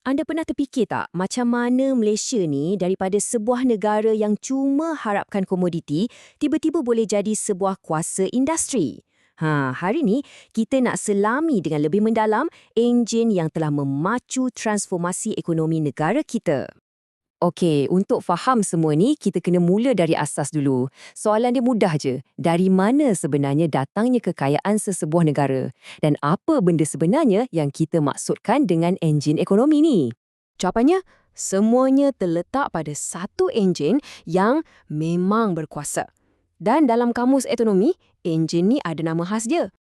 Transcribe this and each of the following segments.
Anda pernah terfikir tak macam mana Malaysia ni daripada sebuah negara yang cuma harapkan komoditi, tiba-tiba boleh jadi sebuah kuasa industri? Hari ni kita nak selami dengan lebih mendalam enjin yang telah memacu transformasi ekonomi negara kita. Okey, untuk faham semua ni, kita kena mula dari asas dulu. Soalan dia mudah je. Dari mana sebenarnya datangnya kekayaan sesebuah negara? Dan apa benda sebenarnya yang kita maksudkan dengan enjin ekonomi ni? Jawapannya, semuanya terletak pada satu enjin yang memang berkuasa. Dan dalam kamus ekonomi, enjin ni ada nama khas dia.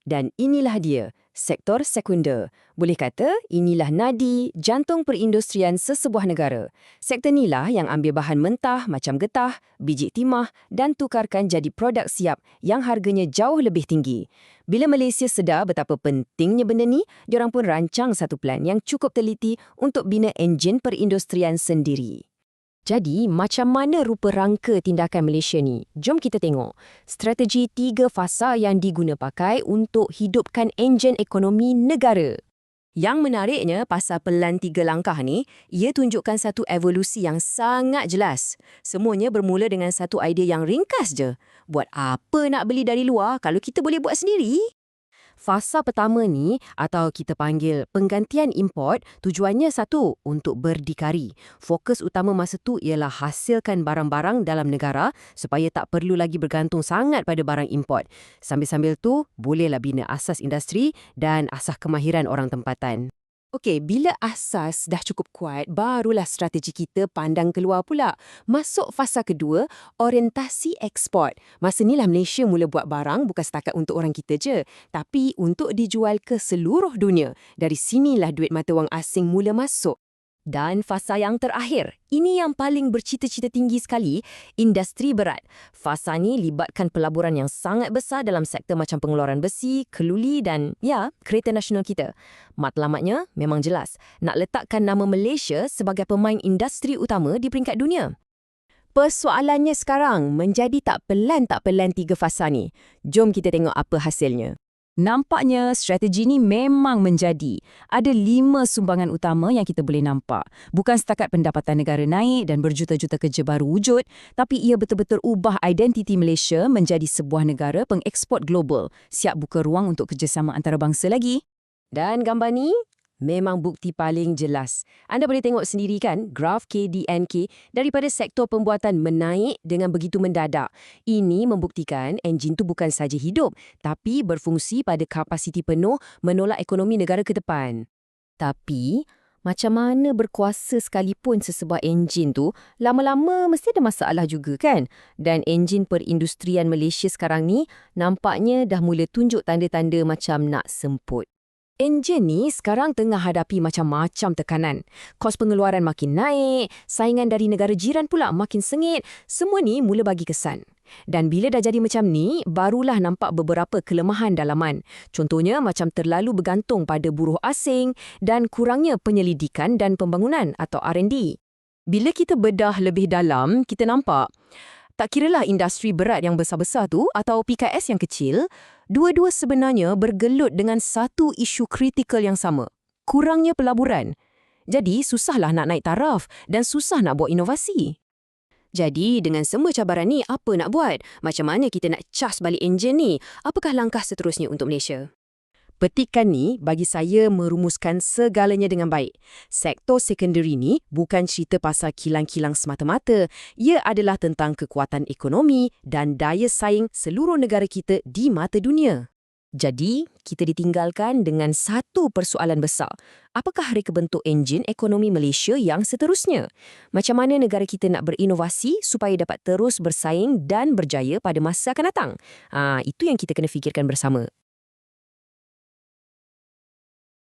Dan inilah dia, sektor sekunder. Boleh kata, inilah nadi, jantung perindustrian sesebuah negara. Sektor inilah yang ambil bahan mentah macam getah, biji timah dan tukarkan jadi produk siap yang harganya jauh lebih tinggi. Bila Malaysia sedar betapa pentingnya benda ni, diorang pun rancang satu plan yang cukup teliti untuk bina enjin perindustrian sendiri. Jadi, macam mana rupa rangka tindakan Malaysia ni? Jom kita tengok. Strategi 3 fasa yang diguna pakai untuk hidupkan enjin ekonomi negara. Yang menariknya, pasal pelan 3 langkah ni, ia tunjukkan satu evolusi yang sangat jelas. Semuanya bermula dengan satu idea yang ringkas je. Buat apa nak beli dari luar kalau kita boleh buat sendiri? Fasa pertama ni, atau kita panggil penggantian import, tujuannya satu, untuk berdikari. Fokus utama masa tu ialah hasilkan barang-barang dalam negara supaya tak perlu lagi bergantung sangat pada barang import. Sambil-sambil tu, bolehlah bina asas industri dan asas kemahiran orang tempatan. Okey, bila asas dah cukup kuat, barulah strategi kita pandang keluar pula. Masuk fasa kedua, orientasi ekspor. Masa inilah Malaysia mula buat barang bukan setakat untuk orang kita je, tapi untuk dijual ke seluruh dunia. Dari sinilah duit mata wang asing mula masuk. Dan fasa yang terakhir, ini yang paling bercita-cita tinggi sekali, industri berat. Fasa ni libatkan pelaburan yang sangat besar dalam sektor macam pengeluaran besi, keluli dan, kereta nasional kita. Matlamatnya memang jelas, nak letakkan nama Malaysia sebagai pemain industri utama di peringkat dunia. Persoalannya sekarang, menjadi tak pelan 3 fasa ni. Jom kita tengok apa hasilnya. Nampaknya strategi ni memang menjadi. Ada 5 sumbangan utama yang kita boleh nampak. Bukan setakat pendapatan negara naik dan berjuta-juta kerja baru wujud, tapi ia betul-betul ubah identiti Malaysia menjadi sebuah negara pengeksport global, siap buka ruang untuk kerjasama antarabangsa lagi. Dan gambar ni memang bukti paling jelas. Anda boleh tengok sendiri kan, graf KDNK daripada sektor pembuatan menaik dengan begitu mendadak. Ini membuktikan enjin tu bukan saja hidup, tapi berfungsi pada kapasiti penuh menolak ekonomi negara ke depan. Tapi, macam mana berkuasa sekalipun sesebuah enjin tu, lama-lama mesti ada masalah juga kan? Dan enjin perindustrian Malaysia sekarang ni, nampaknya dah mula tunjuk tanda-tanda macam nak semput. Enjin ni sekarang tengah hadapi macam-macam tekanan. Kos pengeluaran makin naik, saingan dari negara jiran pula makin sengit. Semua ni mula bagi kesan. Dan bila dah jadi macam ni, barulah nampak beberapa kelemahan dalaman. Contohnya macam terlalu bergantung pada buruh asing dan kurangnya penyelidikan dan pembangunan atau R&D. Bila kita bedah lebih dalam, kita nampak tak kiralah industri berat yang besar-besar tu atau PKS yang kecil, dua-dua sebenarnya bergelut dengan satu isu kritikal yang sama, kurangnya pelaburan. Jadi, susahlah nak naik taraf dan susah nak buat inovasi. Jadi, dengan semua cabaran ni, apa nak buat? Macam mana kita nak cas balik enjin ni? Apakah langkah seterusnya untuk Malaysia? Petikan ni bagi saya merumuskan segalanya dengan baik. Sektor secondary ni bukan cerita pasal kilang-kilang semata-mata. Ia adalah tentang kekuatan ekonomi dan daya saing seluruh negara kita di mata dunia. Jadi, kita ditinggalkan dengan satu persoalan besar. Apakah reka bentuk enjin ekonomi Malaysia yang seterusnya? Macam mana negara kita nak berinovasi supaya dapat terus bersaing dan berjaya pada masa akan datang? Itu yang kita kena fikirkan bersama.